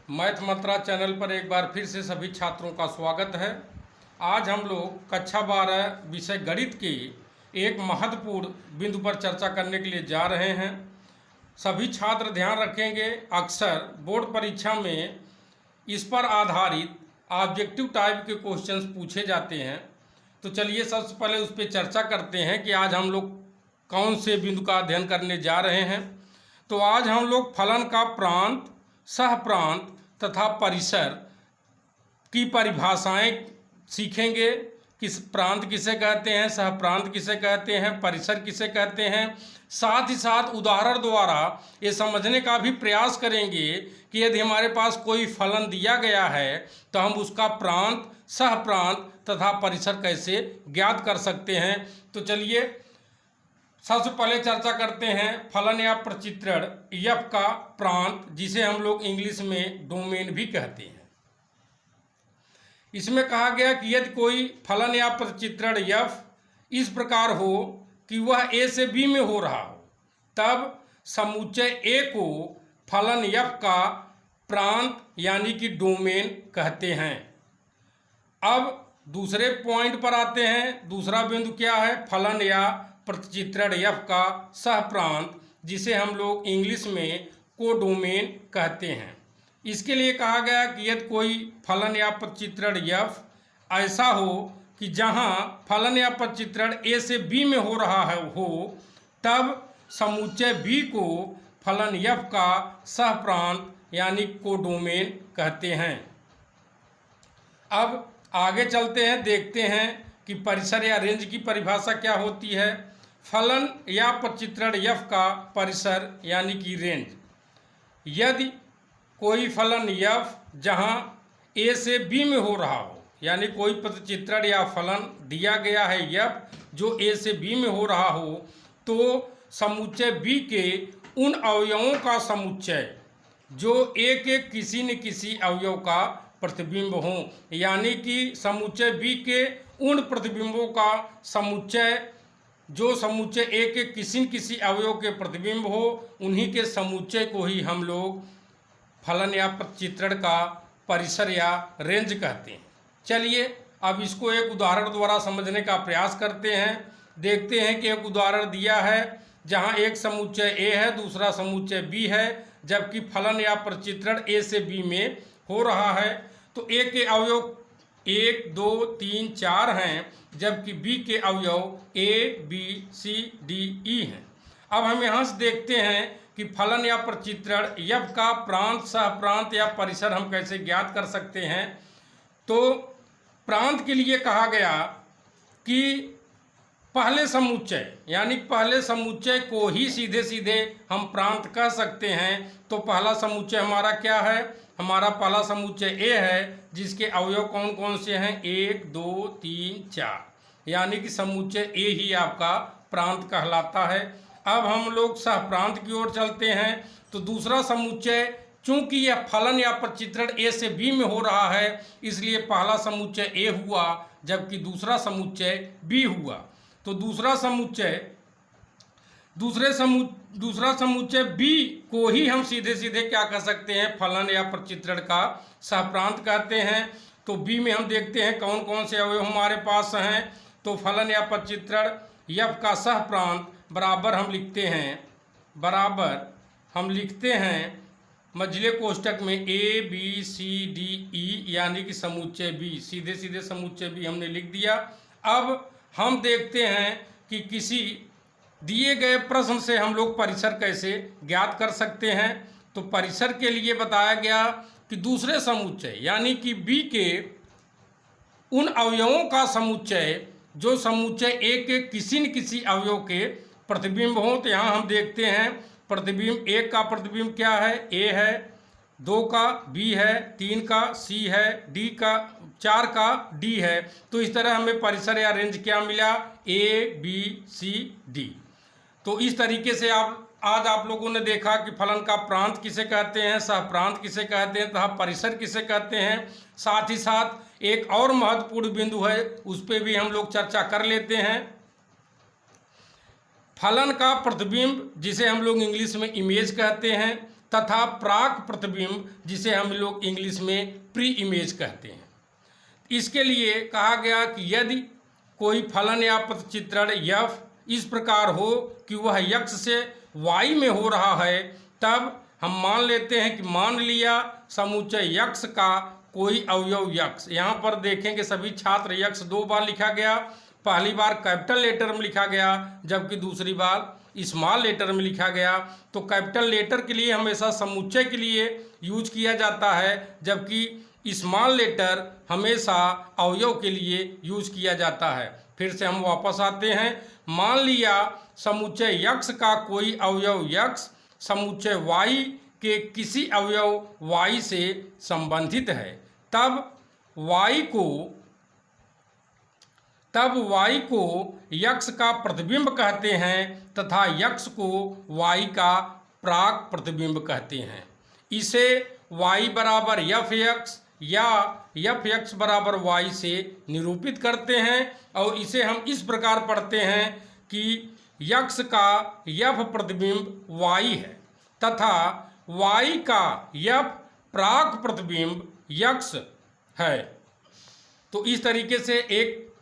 Math मंत्रा channel पर एक बार फिर से सभी छात्रों का स्वागत है। आज हम लोग कक्षा 12 विषय गणित के एक महत्वपूर्ण बिंदु पर चर्चा करने के लिए जा रहे हैं। सभी छात्र ध्यान रखेंगे, अक्सर बोर्ड परीक्षा में इस पर आधारित ऑब्जेक्टिव टाइप के क्वेश्चंस पूछे जाते हैं। तो चलिए सबसे पहले उस पर चर्चा करते हैं कि आज हम लोग कौन से बिंदु का अध्ययन करने जा रहे हैं। तो आज हम लोग फलन का प्रांत, सहप्रांत तथा परिसर की परिभाषाएं सीखेंगे। किस प्रांत किसे कहते हैं, सहप्रांत किसे कहते हैं, परिसर किसे कहते हैं। साथ ही साथ उदाहरण द्वारा ये समझने का भी प्रयास करेंगे कि यदि हमारे पास कोई फलन दिया गया है तो हम उसका प्रांत, सहप्रांत तथा परिसर कैसे ज्ञात कर सकते हैं। तो चलिए सबसे पहले चर्चा करते हैं फलन या प्रचित्रण एफ का प्रांत, जिसे हम लोग इंग्लिश में डोमेन भी कहते हैं। इसमें कहा गया कि यदि कोई फलन या प्रचित्रण एफ इस प्रकार हो कि वह ए से बी में हो रहा हो, तब समुच्चय ए को फलन एफ का प्रांत यानी कि डोमेन कहते हैं। अब दूसरे पॉइंट पर आते हैं। दूसरा बिंदु क्या है, फलन या प्रचित्रण एफ का सहप्रांत, जिसे हम लोग इंग्लिश में कोडोमेन कहते हैं। इसके लिए कहा गया कि यदि कोई फलन या प्रचित्रण एफ ऐसा हो कि जहां फलन या प्रचित्रण ए से बी में हो रहा है तब समुच्चय बी को फलन एफ का सहप्रांत यानी कोडोमेन कहते हैं। अब आगे चलते हैं, देखते हैं कि परिसर या रेंज की परिभाषा क्या होती है। फलन या प्रचित्रण एफ का परिसर यानी कि रेंज, यदि कोई फलन एफ जहां ए से बी में हो रहा हो, यानी कोई प्रचित्रण या फलन दिया गया है एफ जो ए से बी में हो रहा हो, तो समुच्चय बी के उन अवयवों का समुच्चय जो ए के किसी न किसी अवयव का प्रतिबिंब हो, यानी कि समुच्चय बी के उन प्रतिबिंबों का समुच्चय जो समुच्चय ए के किसी न किसी अवयव के प्रतिबिंब हो, उन्हीं के समुच्चय को ही हम लोग फलन या प्रचित्रण का परिसर या रेंज कहते हैं। चलिए अब इसको एक उदाहरण द्वारा समझने का प्रयास करते हैं। देखते हैं कि एक उदाहरण दिया है जहां एक समुच्चय ए है, दूसरा समुच्चय बी है, जबकि फलन या प्रचित्रण ए से बी में हो रहा है। तो ए के अवयव 1, 2, 3, 4 हैं, जबकि बी के अवयव ए, बी, सी, डी, ई हैं। अब हम यहाँ से देखते हैं कि फलन या प्रचित्रण एफ का प्रांत, सहप्रांत या परिसर हम कैसे ज्ञात कर सकते हैं। तो प्रांत के लिए कहा गया कि पहले समुच्चय यानी पहले समुच्चय को ही सीधे सीधे हम प्रांत कह सकते हैं। तो पहला समुच्चय हमारा क्या है, हमारा पहला समुच्चय ए है, जिसके अवयव कौन कौन से हैं, 1, 2, 3, 4, यानी कि समुच्चय ए ही आपका प्रांत कहलाता है। अब हम लोग सहप्रांत की ओर चलते हैं। तो दूसरा समुच्चय, चूंकि यह फलन या प्रचित्रण ए से बी में हो रहा है, इसलिए पहला समुच्चय ए हुआ, जबकि दूसरा समुच्चय बी हुआ। तो दूसरा समुच्चय बी को ही हम सीधे सीधे क्या कह सकते हैं, फलन या प्रचित्रण का सहप्रांत कहते हैं। तो बी में हम देखते हैं कौन कौन से अवयव हमारे पास हैं। तो फलन या प्रचित्रण एफ का सहप्रांत बराबर हम लिखते हैं मझले कोष्टक में ए, बी, सी, डी, ई, यानी कि समुच्चय बी, सीधे सीधे समुच्चय बी हमने लिख दिया। अब हम देखते हैं कि किसी दिए गए प्रश्न से हम लोग परिसर कैसे ज्ञात कर सकते हैं। तो परिसर के लिए बताया गया कि दूसरे समुच्चय यानी कि बी के उन अवयवों का समुच्चय जो समुच्चय ए के किसी न किसी अवयव के प्रतिबिंब हों। तो यहाँ हम देखते हैं प्रतिबिंब, 1 का प्रतिबिंब क्या है, ए है, 2 का बी है, 3 का सी है, 4 का डी है। तो इस तरह हमें परिसर या रेंज क्या मिला, ए, बी, सी, डी। तो इस तरीके से आज आप लोगों ने देखा कि फलन का प्रांत किसे कहते हैं, सहप्रांत किसे कहते हैं तथा परिसर किसे कहते हैं। साथ ही साथ एक और महत्वपूर्ण बिंदु है, उस पर भी हम लोग चर्चा कर लेते हैं। फलन का प्रतिबिंब, जिसे हम लोग इंग्लिश में इमेज कहते हैं, तथा प्राक प्रतिबिंब जिसे हम लोग इंग्लिश में प्री इमेज कहते हैं। इसके लिए कहा गया कि यदि कोई फलन या प्रतिचित्रण यफ इस प्रकार हो कि वह यक्ष से वाई में हो रहा है, तब हम मान लेते हैं कि मान लिया समुच्चय यक्ष का कोई अवयव यक्ष। यहाँ पर देखेंगे सभी छात्र यक्ष 2 बार लिखा गया, पहली बार कैपिटल लेटर में लिखा गया जबकि दूसरी बार स्मॉल लेटर में लिखा गया। तो कैपिटल लेटर के लिए हमेशा समुच्चय के लिए यूज किया जाता है, जबकि स्मॉल लेटर हमेशा अवयव के लिए यूज किया जाता है। फिर से हम वापस आते हैं। मान लिया समुच्चय यक्ष का कोई अवयव यक्ष समुच्चय वाई के किसी अवयव वाई से संबंधित है, तब वाई को यक्ष का प्रतिबिंब कहते हैं तथा यक्ष को वाई का प्राक प्रतिबिंब कहते हैं। इसे वाई बराबर यफ यक्ष या यफ यक्ष बराबर वाई से निरूपित करते हैं और इसे हम इस प्रकार पढ़ते हैं कि यक्ष का यफ प्रतिबिंब वाई है तथा वाई का यफ प्राक प्रतिबिंब यक्ष है। तो इस तरीके से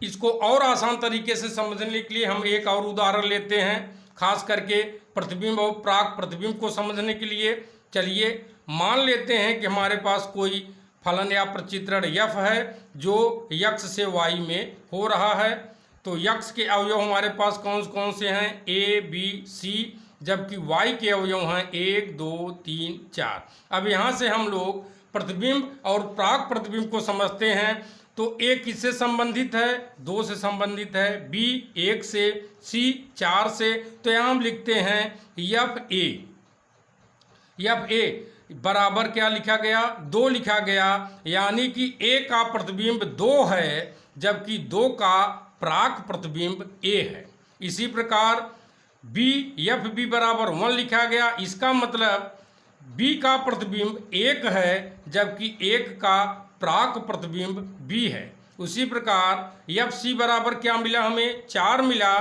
इसको और आसान तरीके से समझने के लिए हम एक और उदाहरण लेते हैं, खास करके प्रतिबिंब और प्राक प्रतिबिंब को समझने के लिए। चलिए मान लेते हैं कि हमारे पास कोई फलन या प्रतिचित्रण यफ है जो यक्ष से वाई में हो रहा है। तो यक्ष के अवयव हमारे पास कौन कौन से हैं? ए बी सी, जबकि वाई के अवयव हैं 1 2 3 4। अब यहाँ से हम लोग प्रतिबिंब और प्राक प्रतिबिंब को समझते हैं। तो ए किससे संबंधित है? 2 से संबंधित है, बी 1 से, सी 4 से। तो यहाँ हम लिखते हैं यफ ए बराबर क्या लिखा गया? 2 लिखा गया, यानी कि ए का प्रतिबिंब 2 है जबकि 2 का प्राक प्रतिबिंब ए है। इसी प्रकार यफ बी बराबर 1 लिखा गया, इसका मतलब बी का प्रतिबिंब 1 है जबकि 1 का प्राक प्रतिबिंब बी है। उसी प्रकार यफ सी बराबर क्या मिला हमें? 4 मिला।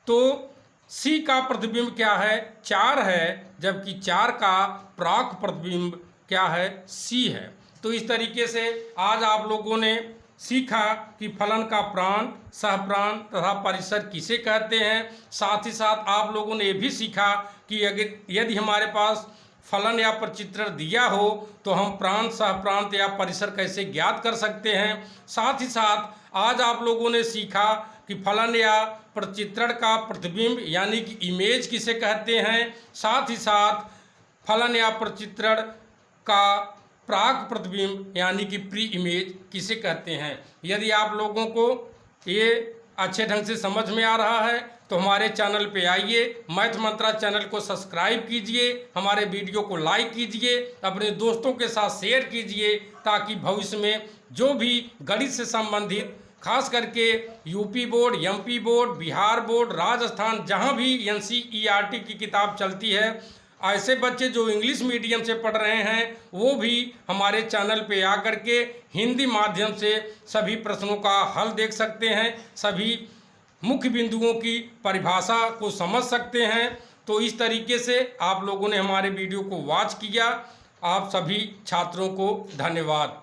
तो सी का प्रतिबिंब क्या है? 4 है जबकि 4 का प्राक प्रतिबिंब क्या है? सी है। तो इस तरीके से आज आप लोगों ने सीखा कि फलन का प्राण, सहप्राण तथा परिसर किसे कहते हैं। साथ ही साथ आप लोगों ने ये भी सीखा कि यदि हमारे पास फलन या प्रतिचित्रण दिया हो तो हम प्राण, सहप्रांत या परिसर कैसे ज्ञात कर सकते हैं। साथ ही साथ आज आप लोगों ने सीखा कि फलन या प्रतिचित्रण का प्रतिबिंब यानी कि इमेज किसे कहते हैं। साथ ही साथ फलन या प्रतिचित्रण का प्राक प्रतिबिंब यानी कि प्री इमेज किसे कहते हैं। यदि आप लोगों को ये अच्छे ढंग से समझ में आ रहा है तो हमारे चैनल पे आइए, मैथ मंत्रा चैनल को सब्सक्राइब कीजिए, हमारे वीडियो को लाइक कीजिए, अपने दोस्तों के साथ शेयर कीजिए, ताकि भविष्य में जो भी गणित से संबंधित खास करके UP board, MP board, Bihar board, Rajasthan, जहां भी एनसीईआरटी की किताब चलती है, ऐसे बच्चे जो इंग्लिश मीडियम से पढ़ रहे हैं वो भी हमारे चैनल पे आकर के हिंदी माध्यम से सभी प्रश्नों का हल देख सकते हैं, सभी मुख्य बिंदुओं की परिभाषा को समझ सकते हैं। तो इस तरीके से आप लोगों ने हमारे वीडियो को वॉच किया। आप सभी छात्रों को धन्यवाद।